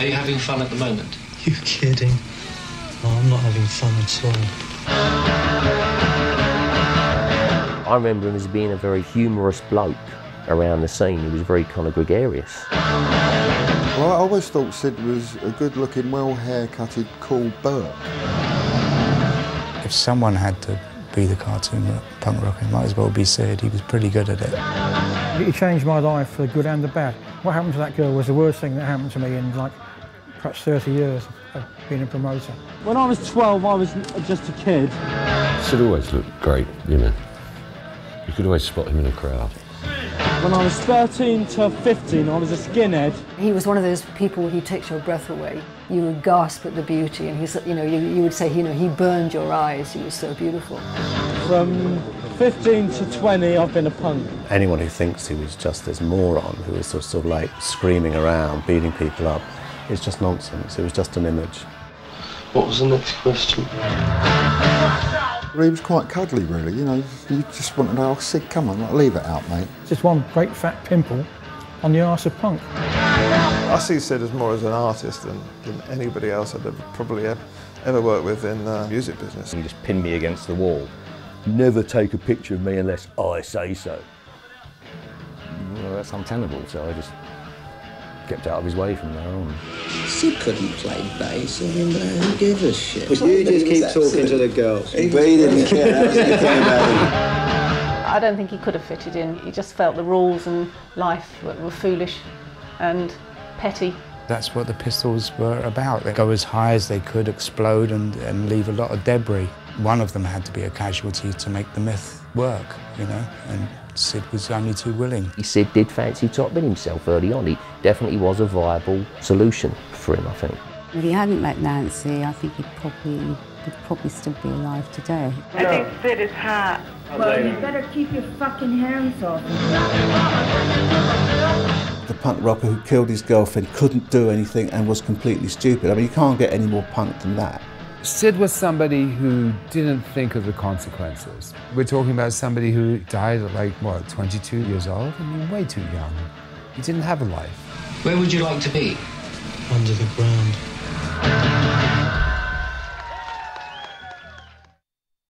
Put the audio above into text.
Are you having fun at the moment? You kidding? No, I'm not having fun at all. I remember him as being a very humorous bloke around the scene. He was very kind of gregarious. Well, I always thought Sid was a good-looking, well-haircutted, cool Burke. If someone had to be the cartoon punk rocker, it might as well be Sid. He was pretty good at it. He changed my life for the good and the bad. What happened to that girl was the worst thing that happened to me in, like, perhaps 30 years of being a promoter. When I was 12, I was just a kid. Sid always looked great, you know. You could always spot him in a crowd. When I was 13 to 15, I was a skinhead. He was one of those people who takes your breath away. You would gasp at the beauty, and he's, you know, you would say, you know, he burned your eyes. He was so beautiful. From 15 to 20, I've been a punk. Anyone who thinks he was just this moron who was sort of like screaming around, beating people up, it's just nonsense. It was just an image. What was the next question? He was quite cuddly, really, you know. You just wanted to know, oh, Sid, come on, leave it out, mate. Just one great fat pimple on the arse of punk. I see Sid as more as an artist than anybody else I'd probably ever worked with in the music business. He just pinned me against the wall. Never take a picture of me unless I say so. Well, that's untenable, so I just kept out of his way from there on. Sid couldn't play bass, I mean, who gives a shit? But you just keep talking to the girls. He didn't care. That was the thing about him. I don't think he could have fitted in. He just felt the rules and life were foolish and petty. That's what the Pistols were about. They go as high as they could, explode and leave a lot of debris. One of them had to be a casualty to make the myth work, you know, and Sid was only too willing. Sid did fancy topping himself early on. He definitely was a viable solution for him, I think. If he hadn't met Nancy, I think he'd probably still be alive today. I think Sid is hot. Well, you better keep your fucking hands off him. The punk rocker who killed his girlfriend couldn't do anything and was completely stupid. I mean, you can't get any more punk than that. Sid was somebody who didn't think of the consequences. We're talking about somebody who died at, like, what, 22 years old? I mean, way too young. He didn't have a life. Where would you like to be? Under the ground.